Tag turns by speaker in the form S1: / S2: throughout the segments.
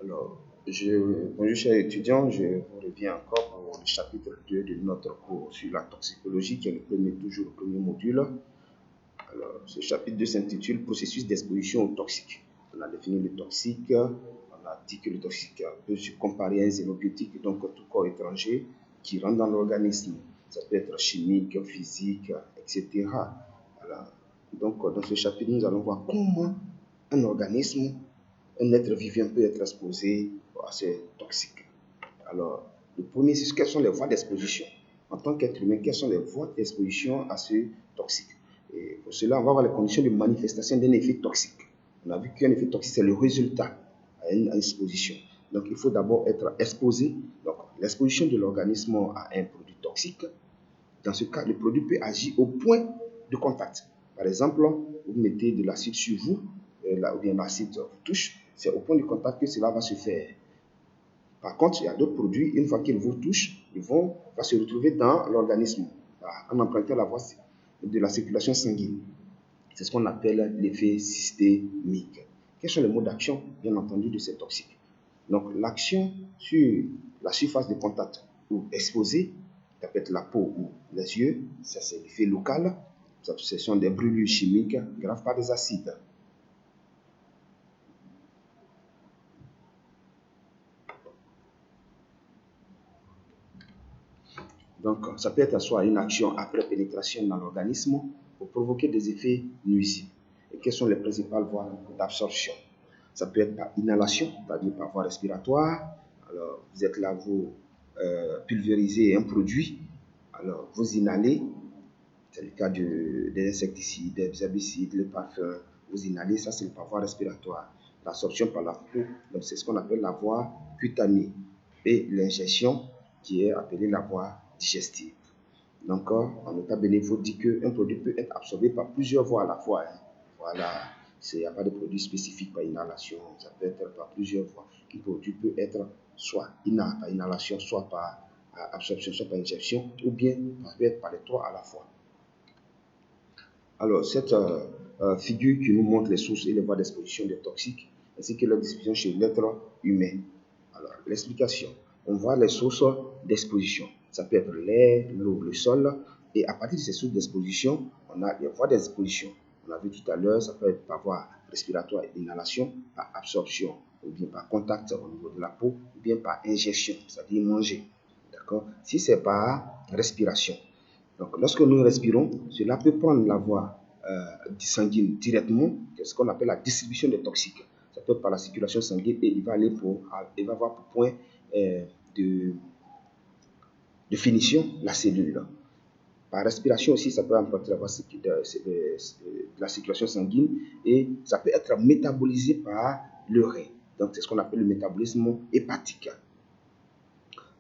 S1: Alors, bonjour chers étudiants, je vous reviens encore pour le chapitre 2 de notre cours sur la toxicologie, qui est toujours le premier module. Alors, ce chapitre 2 s'intitule Processus d'exposition aux toxiques. On a défini le toxique, on a dit que le toxique peut se comparer à un xénobiotique, donc tout corps étranger qui rentre dans l'organisme. Ça peut être chimique, physique, etc. Alors, donc, dans ce chapitre, nous allons voir comment un organisme, un être vivant peut être exposé à ces toxiques. Alors, le premier, c'est quelles sont les voies d'exposition. En tant qu'être humain, quelles sont les voies d'exposition à ce toxique. Et pour cela, on va voir les conditions de manifestation d'un effet toxique. On a vu qu'un effet toxique, c'est le résultat à une exposition. Donc, il faut d'abord être exposé. Donc, l'exposition de l'organisme à un produit toxique. Dans ce cas, le produit peut agir au point de contact. Par exemple, vous mettez de l'acide sur vous, ou bien l'acide vous touche, c'est au point de contact que cela va se faire. Par contre, il y a d'autres produits, une fois qu'ils vous touchent, ils vont se retrouver dans l'organisme en empruntant la voie de la circulation sanguine. C'est ce qu'on appelle l'effet systémique. Quels sont les modes d'action, bien entendu, de ces toxiques? Donc, l'action sur la surface de contact ou exposée, ça peut être la peau ou les yeux, ça c'est l'effet local. Ce sont des brûlures chimiques graves par des acides. Donc, ça peut être soit une action après pénétration dans l'organisme pour provoquer des effets nuisibles. Et quelles sont les principales voies d'absorption? Ça peut être par inhalation, c'est-à-dire par voie respiratoire. Alors, vous êtes là, vous pulvérisez un produit. Alors, vous inhalez. C'est le cas des insecticides, des herbicides, le parfum. Vous inhalez, ça c'est par voie respiratoire. L'absorption par la peau, donc c'est ce qu'on appelle la voie cutanée. Et l'ingestion, qui est appelée la voie digestive. Donc, en état bénévole, dit qu'un produit peut être absorbé par plusieurs voies à la fois. Voilà, il n'y a pas de produit spécifique par inhalation, ça peut être par plusieurs voies. Un produit peut être soit par inhalation, soit par absorption, soit par injection, ou bien ça peut être par les trois à la fois. Alors, cette figure qui nous montre les sources et les voies d'exposition des toxiques, ainsi que leur distribution chez l'être humain. Alors, l'explication. On voit les sources d'exposition. Ça peut être l'air, l'eau, le sol. Et à partir de ces sources d'exposition, on a les voies d'exposition. On a vu tout à l'heure, ça peut être par voie respiratoire et inhalation, par absorption, ou bien par contact au niveau de la peau, ou bien par ingestion, c'est-à-dire manger. D'accord? Si c'est par respiration. Donc, lorsque nous respirons, cela peut prendre la voie sanguine directement, c'est ce qu'on appelle la distribution des toxiques. Ça peut être par la circulation sanguine et il va avoir pour point de finition la cellule. Par respiration aussi, ça peut emporter la voie de la circulation sanguine et ça peut être métabolisé par le rein. Donc, c'est ce qu'on appelle le métabolisme hépatique.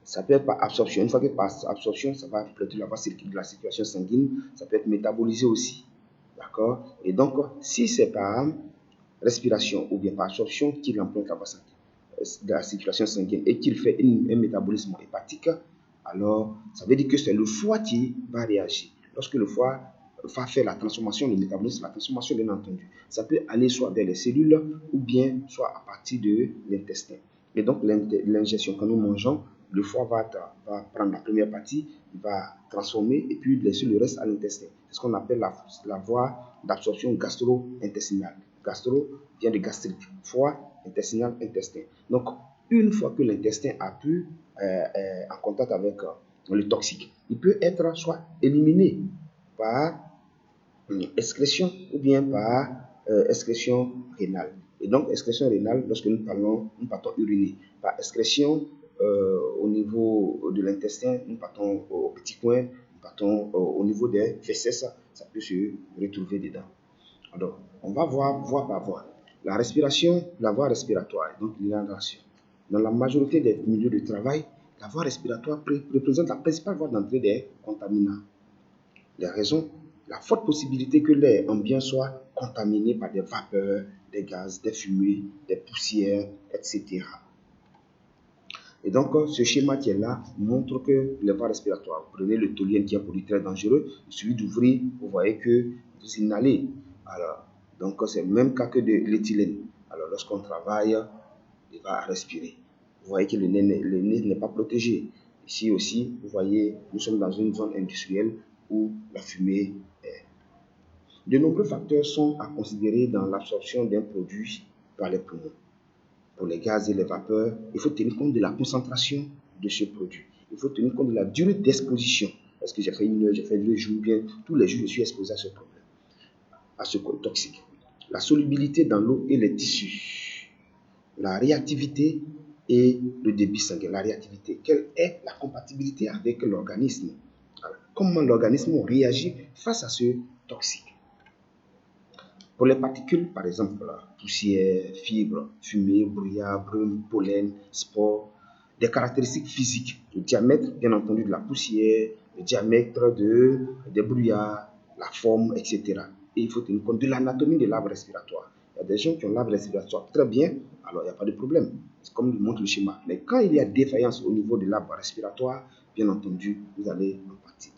S1: Ça peut être par absorption. Une fois que par absorption, ça va emprunter la voie de la circulation sanguine, ça peut être métabolisé aussi. D'accord? Et donc, si c'est par respiration ou bien par absorption qu'il emprunte la voie de la circulation sanguine et qu'il fait un métabolisme hépatique, alors ça veut dire que c'est le foie qui va réagir. Lorsque le foie va faire la transformation, le métabolisme, la transformation bien entendu, ça peut aller soit vers les cellules ou bien soit à partir de l'intestin. Et donc l'ingestion, quand nous mangeons, le foie va prendre la première partie, il va transformer et puis laisser le reste à l'intestin. C'est ce qu'on appelle la voie d'absorption gastro-intestinale. Gastro vient de gastrique, foie, intestinal, intestin. Donc, une fois que l'intestin a pu en contact avec le toxique, il peut être soit éliminé par excrétion ou bien par excrétion rénale. Et donc, excrétion rénale, lorsque nous partons uriner. Par excrétion, au niveau de l'intestin, nous partons au petit coin, nous partons au niveau des fesses, ça peut se retrouver dedans. Alors, on va voir voie par voie. La respiration, la voie respiratoire, donc l'inhalation. Dans la majorité des milieux de travail, la voie respiratoire représente la principale voie d'entrée des contaminants. Les raisons, la forte possibilité que l'air ambiant soit contaminé par des vapeurs, des gaz, des fumées, des poussières, etc. Et donc, ce schéma qui est là montre que les voies respiratoires, vous prenez le toluène qui est un produit très dangereux, il suffit d'ouvrir, vous voyez que vous inhalez. Alors, donc c'est le même cas que de l'éthylène. Alors, lorsqu'on travaille, il va respirer. Vous voyez que le nez n'est pas protégé. Ici aussi, vous voyez, nous sommes dans une zone industrielle où la fumée est. De nombreux facteurs sont à considérer dans l'absorption d'un produit par les poumons. Pour les gaz et les vapeurs, il faut tenir compte de la concentration de ce produit. Il faut tenir compte de la durée d'exposition. Est-ce que j'ai fait 1 heure, j'ai fait 2 jours, bien tous les jours je suis exposé à ce problème, à ce toxique. La solubilité dans l'eau et les tissus. La réactivité et le débit sanguin. La réactivité, quelle est la compatibilité avec l'organisme? Comment l'organisme réagit face à ce toxique? Pour les particules, par exemple, poussière, fibres, fumée, brouillard, brume, pollen, spores, des caractéristiques physiques, le diamètre, bien entendu, de la poussière, le diamètre des brouillards, la forme, etc. Et il faut tenir compte de l'anatomie de l'arbre respiratoire. Il y a des gens qui ont l'arbre respiratoire très bien, alors il n'y a pas de problème. C'est comme le montre le schéma. Mais quand il y a défaillance au niveau de l'arbre respiratoire, bien entendu, vous allez en pâtir.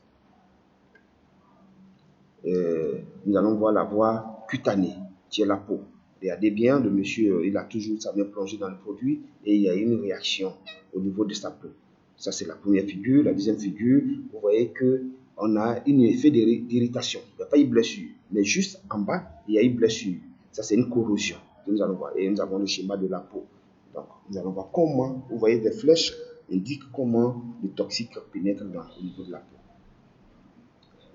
S1: Nous allons voir la voie cutanée, qui est la peau. Regardez bien, le monsieur, il a toujours sa main plongée dans le produit et il y a une réaction au niveau de sa peau. Ça, c'est la première figure. La deuxième figure, vous voyez qu'on a un effet d'irritation. Il n'y a pas une blessure, mais juste en bas, il y a une blessure. Ça, c'est une corrosion que nous allons voir. Et nous avons le schéma de la peau. Donc, nous allons voir comment, vous voyez des flèches indiquent comment le toxique pénètre au niveau de la peau.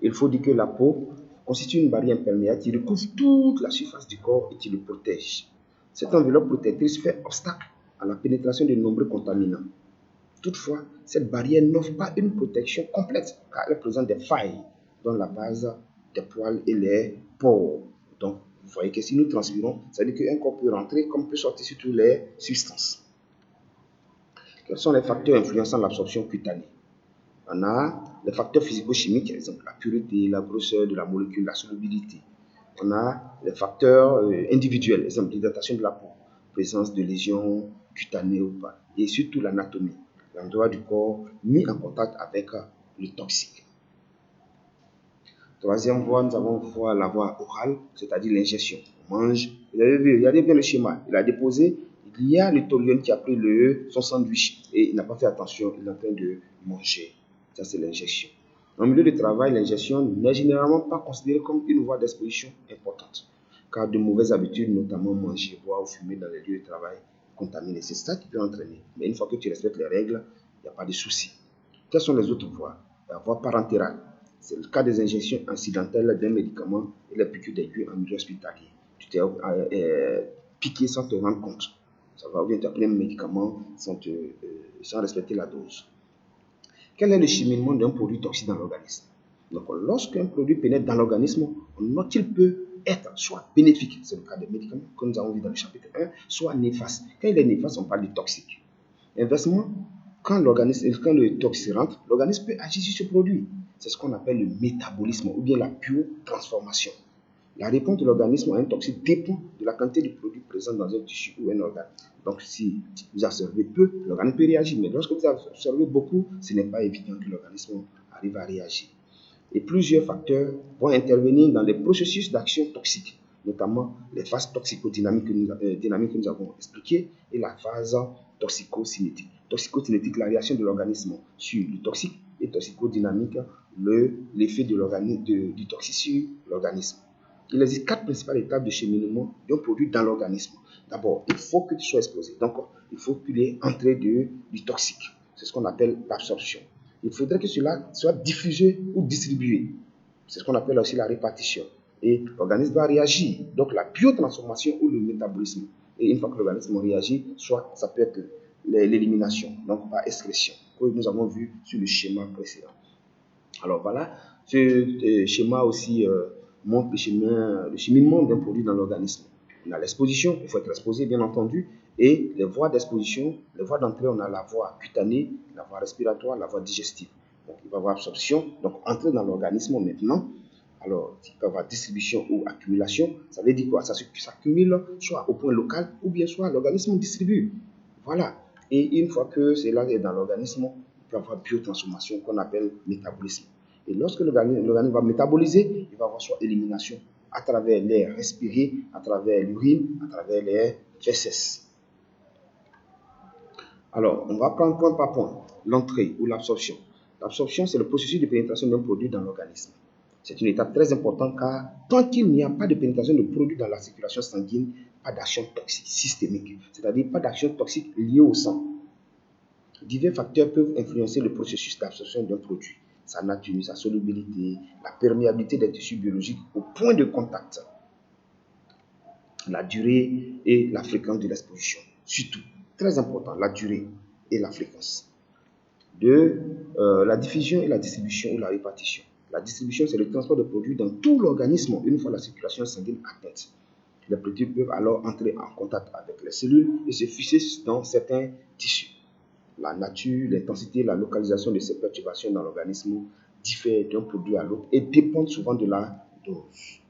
S1: Il faut dire que la peau constitue une barrière imperméable qui recouvre toute la surface du corps et qui le protège. Cette enveloppe protectrice fait obstacle à la pénétration de nombreux contaminants. Toutefois, cette barrière n'offre pas une protection complète car elle présente des failles dans la base des poils et les pores. Donc, vous voyez que si nous transpirons, ça veut dire qu'un corps peut rentrer comme peut sortir sur toutes les substances. Quels sont les facteurs influençant l'absorption cutanée? On a les facteurs physico-chimiques, par exemple la pureté, la grosseur de la molécule, la solubilité. On a les facteurs individuels, par exemple l'hydratation de la peau, présence de lésions cutanées ou pas, et surtout l'anatomie, l'endroit du corps mis en contact avec le toxique. Troisième voie, nous avons la voie orale, c'est-à-dire l'ingestion. On mange, vous avez vu, regardez bien le schéma, il a déposé, il y a le taulion qui a pris son sandwich et il n'a pas fait attention, il est en train de manger. Ça, c'est l'ingestion. En milieu de travail, l'ingestion n'est généralement pas considérée comme une voie d'exposition importante, car de mauvaises habitudes, notamment manger, boire ou fumer dans les lieux de travail, contaminés, c'est ça qui peut entraîner. Mais une fois que tu respectes les règles, il n'y a pas de souci. Quelles sont les autres voies? La voie parentérale, c'est le cas des injections accidentelles d'un médicament et la piqûre d'aiguille en milieu hospitalier. Tu t'es piqué sans te rendre compte. Ça va, ou bien tu as pris un médicament sans respecter la dose. Quel est le cheminement d'un produit toxique dans l'organisme? Donc, lorsqu'un produit pénètre dans l'organisme, on note qu'il peut être soit bénéfique, c'est le cas des médicaments que nous avons vu dans le chapitre 1, soit néfaste. Quand il est néfaste, on parle de toxique. Inversement, quand le toxique rentre, l'organisme peut agir sur ce produit. C'est ce qu'on appelle le métabolisme ou bien la biotransformation. La réponse de l'organisme à un toxique dépend de la quantité de produit présent dans un tissu ou un organe. Donc, si vous absorbez peu, l'organisme peut réagir. Mais lorsque vous absorbez beaucoup, ce n'est pas évident que l'organisme arrive à réagir. Et plusieurs facteurs vont intervenir dans les processus d'action toxique, notamment les phases toxicodynamiques que nous avons expliquées et la phase toxicocinétique. Toxicocinétique, la réaction de l'organisme sur le toxique, et toxicodynamique, l'effet du toxique sur l'organisme. Il existe 4 principales étapes de cheminement d'un produit dans l'organisme. D'abord, il faut que tu sois exposé. Donc, il faut qu'il y ait entrée du toxique. C'est ce qu'on appelle l'absorption. Il faudrait que cela soit diffusé ou distribué. C'est ce qu'on appelle aussi la répartition. Et l'organisme doit réagir. Donc, la biotransformation ou le métabolisme. Et une fois que l'organisme réagit, soit ça peut être l'élimination, donc par excrétion, que nous avons vu sur le schéma précédent. Alors voilà, ce schéma aussi montre le cheminement d'un produit dans l'organisme. On a l'exposition, il faut être exposé bien entendu, et les voies d'exposition, les voies d'entrée, on a la voie cutanée, la voie respiratoire, la voie digestive. Donc il va y avoir absorption, donc entrer dans l'organisme maintenant. Alors, il peut y avoir distribution ou accumulation. Ça veut dire quoi? Ça s'accumule soit au point local ou bien soit l'organisme distribue. Voilà. Et une fois que cela est dans l'organisme, il peut y avoir biotransformation qu'on appelle métabolisme. Et lorsque l'organisme va métaboliser, il va y avoir soit élimination à travers l'air respiré, à travers l'urine, à travers les fesses. Alors, on va prendre point par point. L'entrée ou l'absorption. L'absorption, c'est le processus de pénétration d'un produit dans l'organisme. C'est une étape très importante car tant qu'il n'y a pas de pénétration de produit dans la circulation sanguine, pas d'action toxique systémique, c'est-à-dire pas d'action toxique liée au sang. Divers facteurs peuvent influencer le processus d'absorption d'un produit, sa nature, sa solubilité, la perméabilité des tissus biologiques au point de contact, la durée et la fréquence de l'exposition. Surtout, très important, la durée et la fréquence. La diffusion et la distribution ou la répartition. La distribution, c'est le transport de produits dans tout l'organisme une fois la circulation sanguine atteinte. Les produits peuvent alors entrer en contact avec les cellules et se fixer dans certains tissus. La nature, l'intensité, la localisation de ces perturbations dans l'organisme diffèrent d'un produit à l'autre et dépendent souvent de la dose.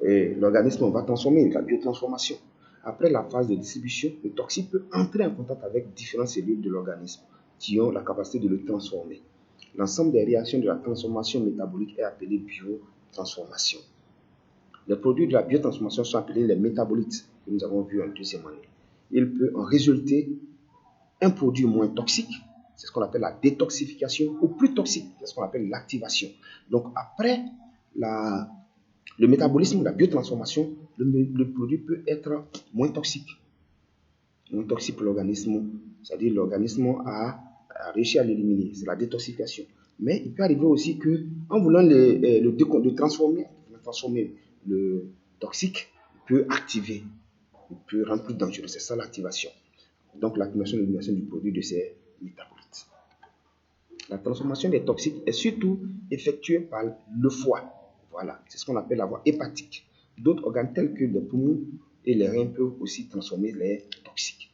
S1: Et l'organisme va transformer, la biotransformation. Après la phase de distribution, le toxique peut entrer en contact avec différentes cellules de l'organisme qui ont la capacité de le transformer. L'ensemble des réactions de la transformation métabolique est appelé biotransformation. Les produits de la biotransformation sont appelés les métabolites, que nous avons vu en deuxième année. Il peut en résulter un produit moins toxique, c'est ce qu'on appelle la détoxification, ou plus toxique, c'est ce qu'on appelle l'activation. Donc après le métabolisme, la biotransformation, le produit peut être moins toxique. Moins toxique pour l'organisme, c'est-à-dire l'organisme a réussi à l'éliminer, c'est la détoxification. Mais il peut arriver aussi qu'en voulant transformer le toxique, il peut activer, il peut rendre plus dangereux, c'est ça l'activation. Donc l'activation et l'élimination du produit de ces métabolites. La transformation des toxiques est surtout effectuée par le foie. Voilà, c'est ce qu'on appelle la voie hépatique. D'autres organes tels que les poumons et les reins peuvent aussi transformer les toxiques.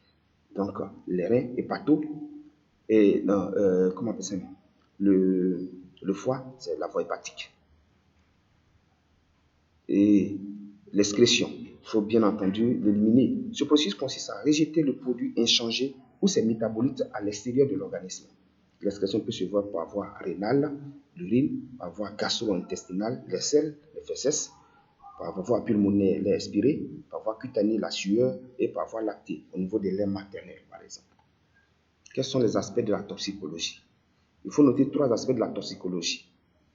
S1: Donc les reins hépato et comment on appelle ça, le foie, c'est la voie hépatique. Et l'excrétion, il faut bien entendu l'éliminer. Ce processus consiste à rejeter le produit inchangé ou ses métabolites à l'extérieur de l'organisme. L'excrétion peut se voir par voie rénale, l'urine, par voie gastro-intestinale, les selles, les fesses, par voie pulmonaire, l'air expiré, par voie cutanée, la sueur, et par voie lactée, au niveau des laits maternels, par exemple. Quels sont les aspects de la toxicologie? Il faut noter 3 aspects de la toxicologie.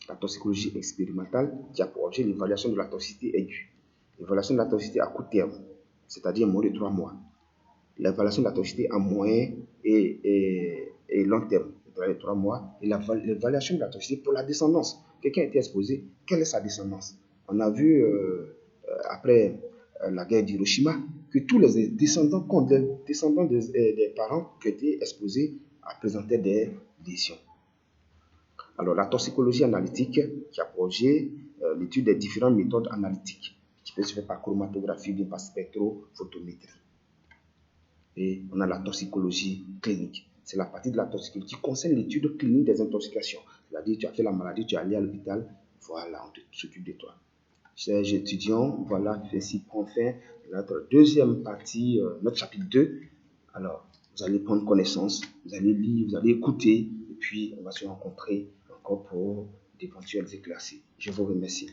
S1: La toxicologie expérimentale qui a pour objet l'évaluation de la toxicité aiguë. L'évaluation de la toxicité à court terme, c'est-à-dire moins de 3 mois. L'évaluation de la toxicité à moyen et long terme, c'est-à-dire 3 mois. Et l'évaluation de la toxicité pour la descendance. Quelqu'un a été exposé, quelle est sa descendance? On a vu après la guerre d'Hiroshima que tous les descendants, des parents qui étaient exposés présentaient des lésions. Alors, la toxicologie analytique qui a pour objet l'étude des différentes méthodes analytiques qui peuvent se faire par chromatographie, bien par spectrophotométrie. Et on a la toxicologie clinique. C'est la partie de la toxicologie qui concerne l'étude clinique des intoxications. C'est-à-dire, tu as fait la maladie, tu es allé à l'hôpital, voilà, on s'occupe de toi. Chers étudiants, voilà, ceci prend fin de notre deuxième partie, notre chapitre 2. Alors, vous allez prendre connaissance, vous allez lire, vous allez écouter, et puis on va se rencontrer encore pour d'éventuels éclaircies. Je vous remercie.